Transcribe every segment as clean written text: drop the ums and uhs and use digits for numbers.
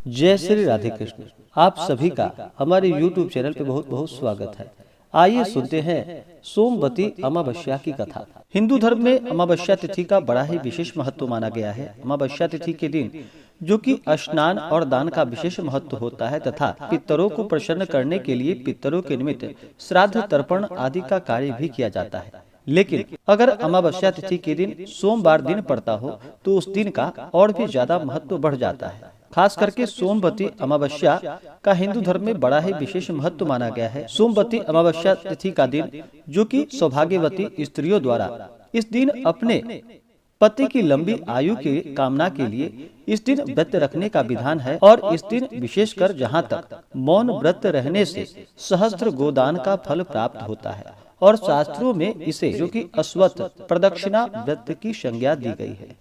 जय श्री राधे कृष्ण। आप सभी का हमारे YouTube चैनल पे बहुत बहुत स्वागत है। आइए सुनते हैं सोमवती अमावस्या की कथा। हिंदू धर्म में अमावस्या तिथि का बड़ा ही विशेष महत्व माना गया है। अमावस्या तिथि के दिन जो कि स्नान और दान का विशेष महत्व होता है तथा पितरों को प्रसन्न करने के लिए पितरों के निमित्त श्राद्ध तर्पण आदि का कार्य भी किया जाता है। लेकिन अगर अमावस्या तिथि के दिन सोमवार दिन पड़ता हो तो उस दिन का और भी ज्यादा महत्व बढ़ जाता है। खास करके सोमवती अमावस्या का हिंदू धर्म में बड़ा ही विशेष महत्व माना गया है। सोमवती अमावस्या तिथि का दिन जो कि सौभाग्यवती स्त्रियों द्वारा इस दिन अपने पति की लंबी आयु की कामना के लिए इस दिन व्रत रखने का विधान है और इस दिन विशेषकर जहां तक मौन व्रत रहने से सहस्त्र गोदान का फल प्राप्त होता है और शास्त्रों में इसे जो कि अश्वत्थ प्रदक्षिणा व्रत की संज्ञा दी गई है।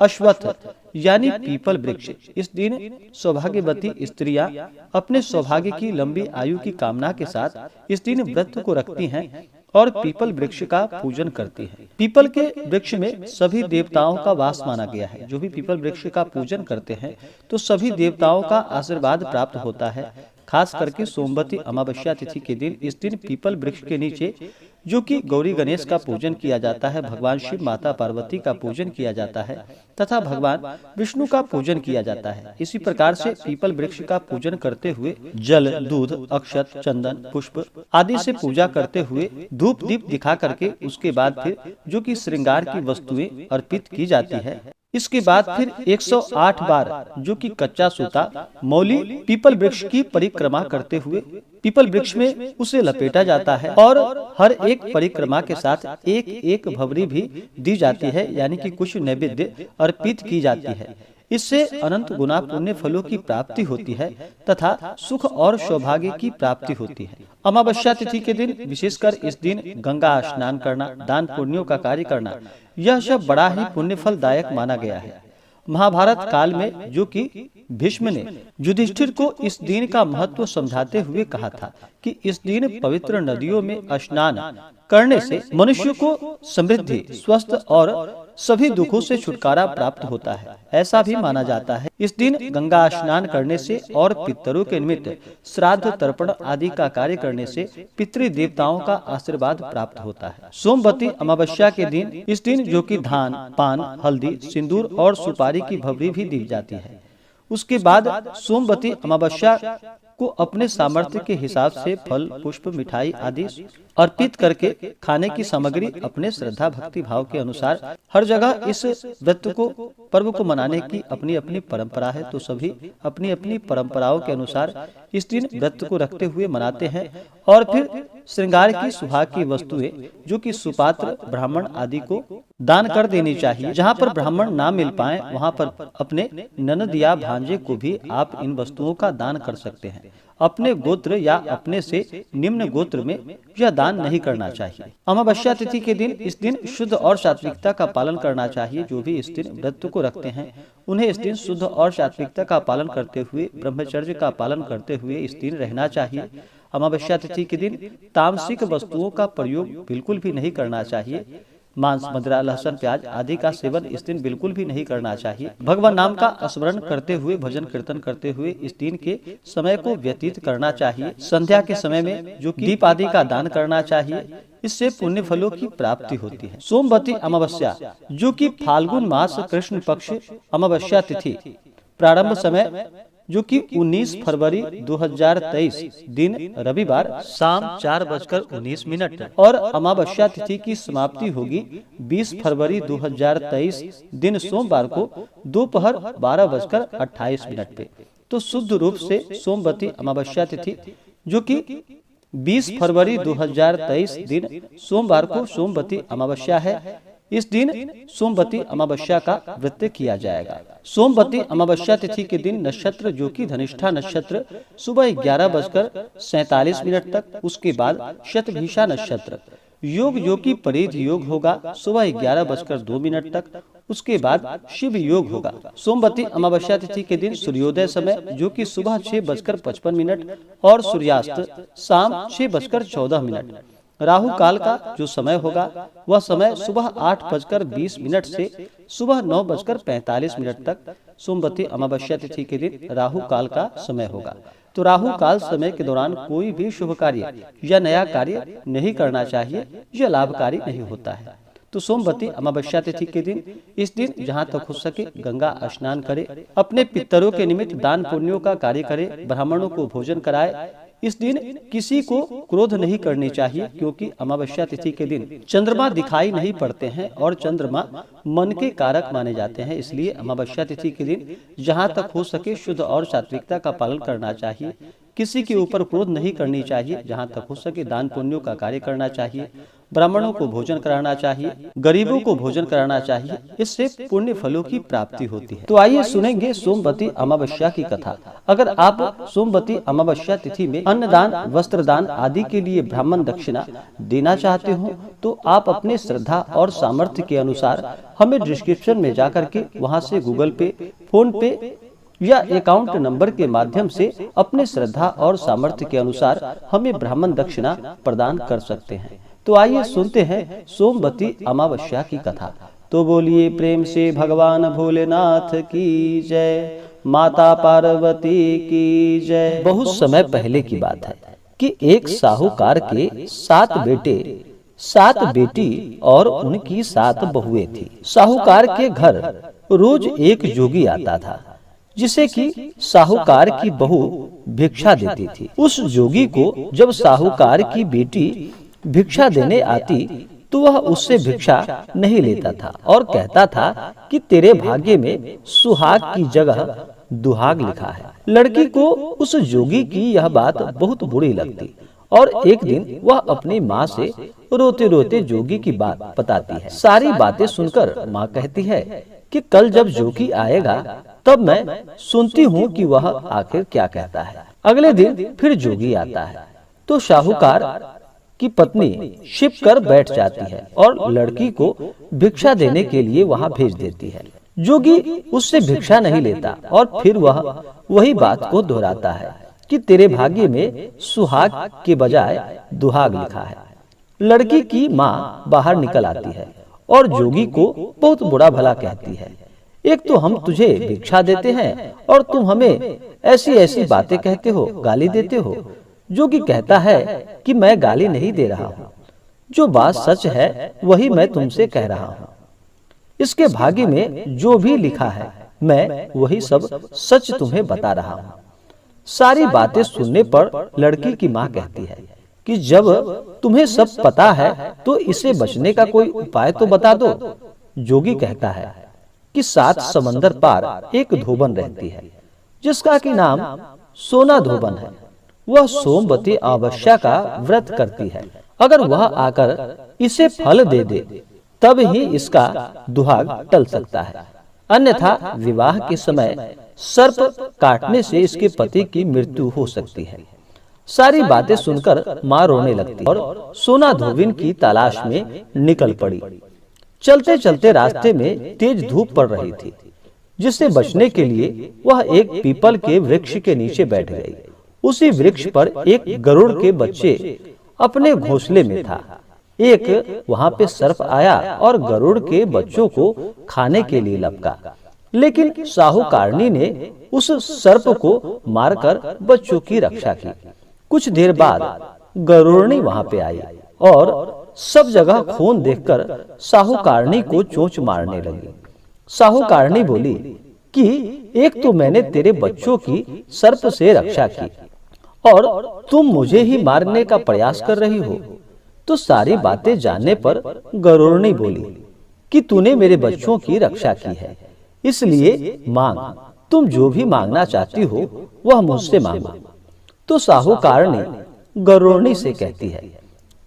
अश्वत्थ यानी पीपल वृक्ष। इस दिन सौभाग्यवती स्त्रियां अपने सौभाग्य की लंबी आयु की कामना के साथ इस दिन व्रत को रखती हैं और पीपल वृक्ष का पूजन करती हैं। पीपल के वृक्ष में सभी देवताओं का वास माना गया है। जो भी पीपल वृक्ष का पूजन करते हैं तो सभी देवताओं का आशीर्वाद प्राप्त होता है। खास करके सोमवती अमावस्या तिथि के दिन इस दिन पीपल वृक्ष के नीचे जो कि गौरी गणेश का पूजन किया जाता है, भगवान शिव माता पार्वती का पूजन किया जाता है तथा भगवान विष्णु का पूजन किया जाता है। इसी प्रकार से पीपल वृक्ष का पूजन करते हुए जल, दूध, अक्षत, चंदन, पुष्प आदि से पूजा करते हुए धूप दीप दिखा करके उसके बाद फिर जो कि श्रृंगार की वस्तुएं अर्पित की जाती है। इसके बाद फिर 108 बार जो कि कच्चा सूता मौली पीपल वृक्ष की परिक्रमा करते हुए पीपल वृक्ष में उसे लपेटा जाता है और हर एक परिक्रमा के साथ एक एक भवरी भी दी जाती है, यानी कि कुछ नैवेद्य अर्पित की जाती है। इससे अनंत गुना पुण्य फलों की प्राप्ति होती है तथा सुख और सौभाग्य की प्राप्ति होती है। अमावस्या तिथि के दिन विशेषकर इस दिन गंगा स्नान करना, दान पुण्यों का कार्य करना, यह सब बड़ा ही पुण्य फलदायक माना गया है। महाभारत काल में जो कि भीष्म ने युधिष्ठिर को इस दिन का महत्व समझाते हुए कहा था कि इस दिन पवित्र नदियों में स्नान करने से मनुष्य को समृद्धि, स्वस्थ और सभी दुखों से छुटकारा प्राप्त होता है। ऐसा भी माना जाता है इस दिन गंगा स्नान करने से और पितरों के निमित्त श्राद्ध तर्पण आदि का कार्य करने से पितृ देवताओं का आशीर्वाद प्राप्त होता है। सोमवती अमावस्या के दिन इस दिन जो कि धान, पान, हल्दी, सिंदूर और सुपारी की भवरी भी दी जाती है। उसके बाद सोमवती अमावस्या को अपने सामर्थ्य के हिसाब से फल, पुष्प, मिठाई आदि अर्पित करके खाने की सामग्री अपने श्रद्धा भक्ति भाव के अनुसार हर जगह इस व्रत को पर्व को मनाने की अपनी अपनी परंपरा है। तो सभी अपनी अपनी परंपराओं के अनुसार इस दिन व्रत को रखते हुए मनाते हैं और फिर श्रृंगार की सुहाग की वस्तुएं जो कि सुपात्र, ब्राह्मण आदि को दान कर देनी चाहिए। जहाँ पर ब्राह्मण ना मिल पाए वहाँ पर अपने ननद या भांजे को भी आप इन वस्तुओं का दान कर सकते हैं। अपने गोत्र या अपने से निम्न गोत्र में यह दान नहीं करना चाहिए। अमावस्या तिथि के दिन इस दिन शुद्ध और सात्विकता का पालन करना चाहिए। जो भी इस दिन व्रत को रखते हैं उन्हें इस दिन शुद्ध और सात्विकता का पालन करते हुए, ब्रह्मचर्य का पालन करते हुए इस दिन रहना चाहिए। अमावस्या तिथि के दिन तामसिक वस्तुओं का प्रयोग बिल्कुल भी नहीं करना चाहिए। मांस, मदिरा, लहसुन, प्याज आदि का सेवन इस दिन बिल्कुल भी नहीं करना चाहिए। भगवान नाम का स्मरण करते हुए, भजन कीर्तन करते हुए इस दिन के समय को व्यतीत करना चाहिए। संध्या के समय में जो दीप आदि का दान करना चाहिए, इससे पुण्य फलों की प्राप्ति होती है। सोमवती अमावस्या जो कि फाल्गुन मास कृष्ण पक्ष अमावस्या तिथि प्रारंभ समय जो कि 19 फरवरी 2023 दिन रविवार शाम 4:19 और अमावस्या तिथि की समाप्ति होगी 20 फरवरी 2023 दिन सोमवार को दोपहर 12:28 पे। तो शुद्ध रूप से सोमवती अमावस्या तिथि जो कि 20 फरवरी 2023 दिन सोमवार को सोमवती अमावस्या है। इस दिन सोमवती अमावस्या का व्रत किया जाएगा। सोमवती अमावस्या तिथि के दिन नक्षत्र जो कि धनिष्ठा नक्षत्र सुबह 11:47 तक, उसके बाद शतभिषा नक्षत्र योग जो कि परिध योग होगा सुबह 11:02 तक, उसके बाद शिव योग होगा। सोमवती अमावस्या तिथि के दिन सूर्योदय समय जो कि सुबह 6:55 और सूर्यास्त शाम 6:14। राहु काल का जो समय होगा वह समय सुबह 8:20 से सुबह 9:45 तक सोमवती अमावस्या तिथि के दिन राहु काल का समय होगा। तो राहु काल समय के दौरान कोई भी शुभ कार्य या नया कार्य नहीं करना चाहिए, यह लाभकारी नहीं होता है। तो सोमवती अमावस्या तिथि के दिन इस दिन जहाँ तक हो सके गंगा स्नान करे, अपने पितरों के निमित्त दान पुण्यों का कार्य करे, ब्राह्मणों को भोजन कराए। इस दिन किसी को क्रोध नहीं करनी चाहिए, क्योंकि अमावस्या तिथि के दिन चंद्रमा दिखाई नहीं पड़ते हैं और चंद्रमा मन के कारक माने जाते हैं। इसलिए अमावस्या तिथि के दिन जहाँ तक हो सके शुद्ध और सात्विकता का पालन करना चाहिए। किसी के ऊपर क्रोध नहीं करनी चाहिए। जहाँ तक हो सके दान पुण्यों का कार्य करना चाहिए, ब्राह्मणों को भोजन कराना चाहिए, गरीबों को भोजन कराना चाहिए। इससे पुण्य फलों की प्राप्ति होती है। तो आइए सुनेंगे सोमवती अमावस्या की कथा। अगर आप सोमवती अमावस्या तिथि में अन्नदान, वस्त्रदान आदि के लिए ब्राह्मण दक्षिणा देना चाहते हो तो आप अपने श्रद्धा और सामर्थ्य के अनुसार हमें डिस्क्रिप्शन में जाकर के वहां से गूगल पे, फोन पे या अकाउंट नंबर के माध्यम से अपने श्रद्धा और सामर्थ्य के अनुसार हमें ब्राह्मण दक्षिणा प्रदान कर सकते हैं। तो आइए सुनते हैं सोमवती अमावस्या की कथा। तो बोलिए प्रेम से भगवान भोलेनाथ की जय, माता पार्वती की जय। बहुत समय पहले की बात है कि एक साहूकार के 7 बेटे, 7 बेटी और उनकी 7 बहुएं थी। साहूकार के घर रोज एक जोगी आता था, जिसे कि साहूकार की बहू भिक्षा देती थी। उस जोगी को जब साहूकार की बेटी भिक्षा देने आती तो वह उससे भिक्षा नहीं लेता था और कहता था कि तेरे भाग्य में सुहाग की जगह दुहाग लिखा है। लड़की को उस जोगी की यह बात बहुत बुरी लगती और एक दिन वह अपनी माँ से रोते रोते जोगी की बात बताती है। सारी बातें सुनकर माँ कहती है कि कल जब जोगी आएगा तब मैं सुनती हूँ कि वह आखिर क्या कहता है। अगले दिन फिर जोगी आता है तो साहूकार की पत्नी छिप कर बैठ जाती है और लड़की को भिक्षा देने के लिए वहां भेज देती है। जोगी उससे भिक्षा नहीं लेता और फिर वह वही बात को दोहराता है कि तेरे भाग्य में सुहाग के बजाय दुहाग लिखा है। लड़की की माँ बाहर निकल आती है और जोगी को बहुत बुरा भला कहती है। एक तो हम तुझे भिक्षा देते हैं और तुम हमें ऐसी ऐसी बातें कहते हो, गाली देते हो। जोगी कहता है कि मैं गाली नहीं दे रहा हूँ, जो बात सच है वही मैं तुमसे कह रहा हूँ। इसके भाग्य में जो भी लिखा है मैं वही सब सच तुम्हें बता रहा हूँ। सारी बातें सुनने पर लड़की की माँ कहती है कि जब तुम्हें सब पता है तो इसे बचने का कोई उपाय तो बता दो। जोगी कहता है कि 7 समंदर पार एक धोबन रहती है, जिसका कि नाम सोना धोबन है। वह सोमवती अमावस्या का व्रत करती है। अगर वह आकर इसे फल दे दे तब ही इसका दुहाग टल सकता है, अन्यथा विवाह के समय सर्प काटने से इसके पति की मृत्यु हो सकती है। सारी बातें सुनकर माँ रोने लगती और सोना धोबिन की तलाश में निकल पड़ी। चलते चलते रास्ते में तेज धूप पड़ रही थी, जिससे बचने के लिए वह एक पीपल के वृक्ष के नीचे बैठ गई। उसी वृक्ष पर एक गरुड़ के बच्चे अपने घोंसले में था। एक वहां पे सर्प आया और गरुड़ के बच्चों को खाने के लिए लपका, लेकिन साहूकारनी ने उस सर्प को मारकर बच्चों की रक्षा की। कुछ देर बाद गरुड़नी वहां पे आई और सब जगह खून देखकर साहूकारनी को चोंच मारने लगी। साहूकारनी बोली कि एक तो मैंने तेरे बच्चों की सर्प से रक्षा की और तुम मुझे ही मारने का प्रयास कर रही हो। तो सारी बातें जानने पर गरुड़नी बोली कि तूने मेरे बच्चों की रक्षा की है, इसलिए मांग, तुम जो भी मांगना चाहती हो वह मुझसे मांगो। तो साहूकारनी गरुड़नी से कहती है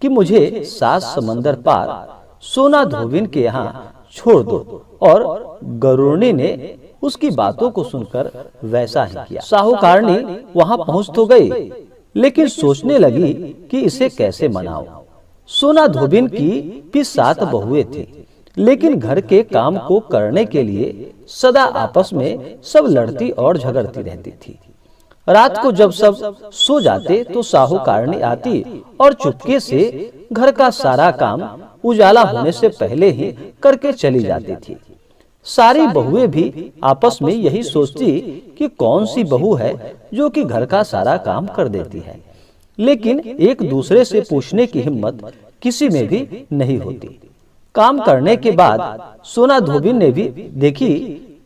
कि मुझे 7 समंदर पार सोना धोबिन के यहाँ छोड़ दो, और गरुड़नी ने उसकी बातों को सुनकर वैसा ही किया। साहूकारनी वहां पहुंच तो गई, लेकिन सोचने लगी कि इसे कैसे मनाओ। सोना धोबिन की भी 7 बहुएं थी, लेकिन घर के काम को करने के लिए सदा आपस में सब लड़ती और झगड़ती रहती थी। रात को जब सब सो जाते तो साहूकारनी आती और चुपके से घर का सारा काम उजाला होने से पहले ही करके चली जाती थी। सारी बहुएं भी आपस में यही सोचती कि कौन सी बहू है जो कि घर का सारा काम कर देती है, लेकिन एक दूसरे से पूछने की हिम्मत किसी में भी नहीं होती। काम करने के बाद सोना धोबिन ने भी देखी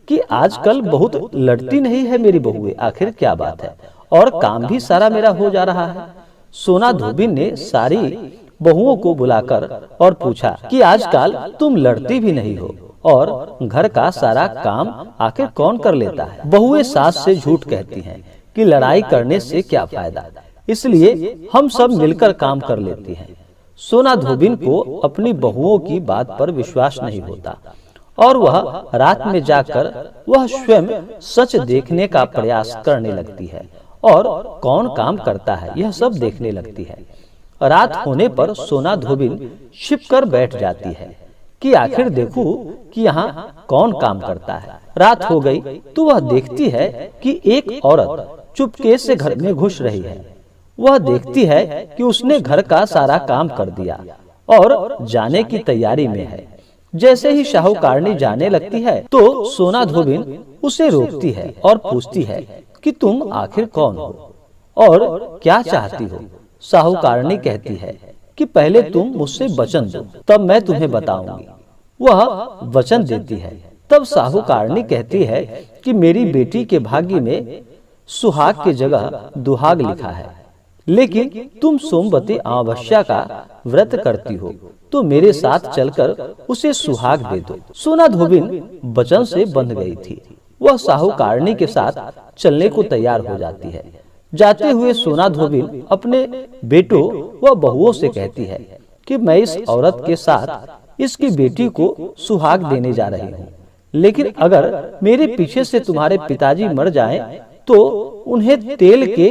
कि आजकल बहुत लड़ती नहीं है मेरी बहुएं, आखिर क्या बात है, और काम भी सारा मेरा हो जा रहा है। सोना धोबिन ने सारी बहुओं को बुलाकर और पूछा कि आजकल तुम लड़ती भी नहीं हो और घर का सारा काम आखिर कौन कर लेता है। बहुएं सास से झूठ कहती हैं कि लड़ाई करने से क्या फायदा, इसलिए हम सब मिलकर काम कर लेती हैं। सोना धोबिन को अपनी बहुओं की बात पर विश्वास नहीं होता और वह रात में जाकर वह स्वयं सच देखने का प्रयास करने लगती है और कौन काम करता है यह सब देखने लगती है। रात होने पर सोना धोबिन छिपकर बैठ जाती है कि आखिर देखूं कि यहाँ कौन काम करता है। रात हो गई तो वह देखती है कि एक औरत चुपके से घर में घुस रही है। वह देखती है कि उसने घर का सारा काम कर दिया और जाने की तैयारी में है। जैसे ही साहूकारनी जाने लगती है तो सोना धोबिन उसे रोकती है और पूछती है कि तुम आखिर कौन हो और क्या चाहती हो। साहूकारनी कहती है कि पहले तुम मुझसे वचन दो, तब मैं तुम्हें बताऊंगी। वह वचन देती है। तब साहूकारनी कहती है कि मेरी बेटी के भाग्य में सुहाग की जगह दुहाग लिखा है, लेकिन तुम सोमवती अमावस्या का व्रत करती हो तो मेरे साथ चलकर उसे सुहाग दे दो। सोना धोबिन वचन से बंध गई थी। वह साहूकारनी के साथ चलने को तैयार हो जाती है। जाते हुए सोना धोबिन अपने बेटों व बहुओं से कहती है कि मैं इस औरत के साथ इसकी बेटी को सुहाग देने जा रही हूँ, लेकिन अगर मेरे पीछे से तुम्हारे पिताजी मर जाएं तो उन्हें तेल के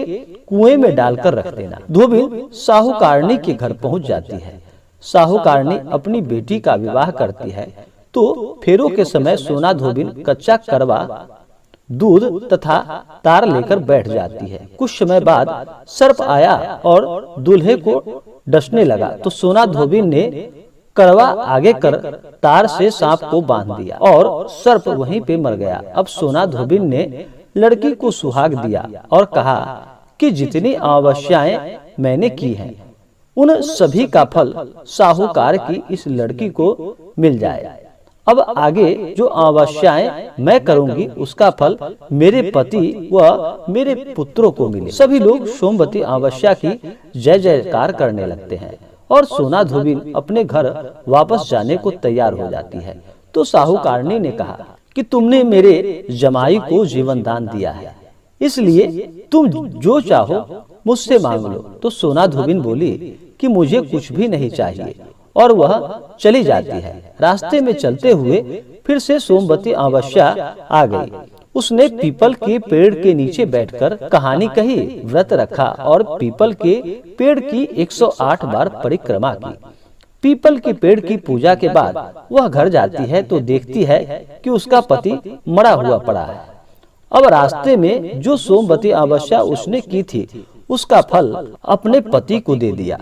कुएं में डालकर रख देना। धोबिन साहूकारनी के घर पहुंच जाती है। साहूकारनी अपनी बेटी का विवाह करती है तो फेरों के समय सोना धोबिन कच्चा करवा दूध तथा तार लेकर बैठ जाती है। कुछ समय बाद सर्प आया और दूल्हे को डसने लगा तो सोना धोबिन ने करवा आगे कर तार से सांप को बांध दिया और सर्प वहीं पे मर गया। अब सोना धोबिन ने लड़की को सुहाग दिया और कहा कि जितनी अमावस्याएं मैंने की हैं उन सभी का फल साहूकार की इस लड़की को मिल जाए। अब आगे जो अमावस्याएं मैं करूंगी उसका फल मेरे पति व मेरे पुत्रों को मिले। सभी लोग सोमवती अमावस्या की जय जयकार करने लगते हैं और सोना धोबिन अपने घर वापस जाने को तैयार हो जाती है। तो साहूकारनी ने कहा कि तुमने मेरे जमाई को जीवन दान दिया है, इसलिए तुम जो चाहो मुझसे मांग लो। तो सोना धोबिन बोली कि मुझे कुछ भी नहीं चाहिए और वह चली जाती है। रास्ते में चलते हुए फिर से सोमवती अमावस्या आ गई। उसने पीपल के पेड़ के नीचे बैठकर कहानी कही, व्रत रखा और पीपल के पेड़ की 108 बार परिक्रमा की। पीपल के पेड़ की पूजा के बाद वह घर जाती है तो देखती है कि उसका पति मरा हुआ पड़ा है। अब रास्ते में जो सोमवती अमावस्या उसने की थी उसका फल अपने पति को दे दिया,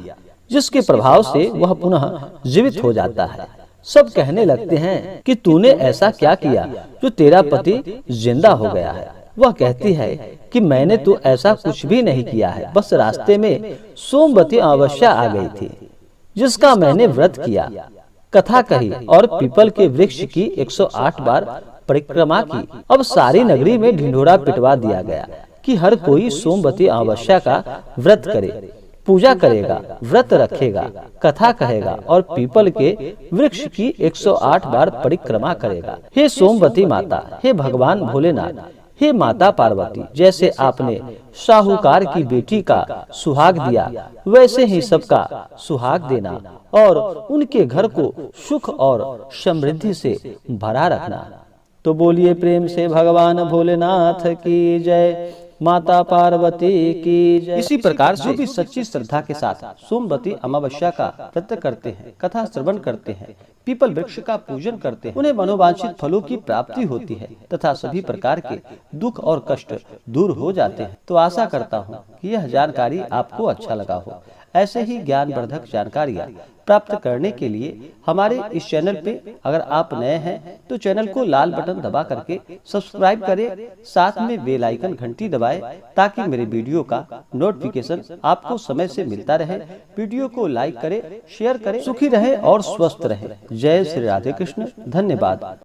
जिसके प्रभाव से वह पुनः जीवित हो जाता है। सब कहने लगते हैं कि तूने ऐसा क्या किया जो तेरा पति जिंदा हो गया है। वह कहती है कि मैंने तो ऐसा कुछ भी नहीं किया है, बस रास्ते में सोमवती अमावस्या आ गई थी जिसका मैंने व्रत किया, कथा कही और पीपल के वृक्ष की 108 बार परिक्रमा की। अब सारी नगरी में ढिंढोरा पिटवा दिया गया कि हर कोई सोमवती अमावस्या का व्रत करे, पूजा करेगा, व्रत रखेगा, कथा कहेगा और पीपल के वृक्ष की 108 बार परिक्रमा करेगा। हे सोमवती माता, हे भगवान भोलेनाथ, हे माता पार्वती, जैसे आपने साहूकार की बेटी का सुहाग दिया वैसे ही सबका सुहाग देना और उनके घर को सुख और समृद्धि से भरा रखना। तो बोलिए प्रेम से भगवान भोलेनाथ की जय। माता पार्वती की जय। इसी प्रकार से भी सच्ची श्रद्धा के साथ सोमवती अमावस्या का व्रत करते हैं, कथा श्रवण करते हैं, पीपल वृक्ष का पूजन करते हैं, उन्हें मनोवांछित फलों की प्राप्ति होती है तथा सभी प्रकार के दुख और कष्ट दूर हो जाते हैं। तो आशा करता हूँ कि यह जानकारी आपको अच्छा लगा हो। ऐसे ही ज्ञानवर्धक जानकारियाँ प्राप्त करने के लिए हमारे इस चैनल पे अगर आप नए हैं तो चैनल को लाल बटन दबा करके सब्सक्राइब करें, साथ में बेल आइकन घंटी दबाएं ताकि मेरे वीडियो का नोटिफिकेशन आपको समय से मिलता रहे। वीडियो को लाइक करें, शेयर करें। सुखी रहे और स्वस्थ रहे। जय श्री राधे कृष्ण। धन्यवाद।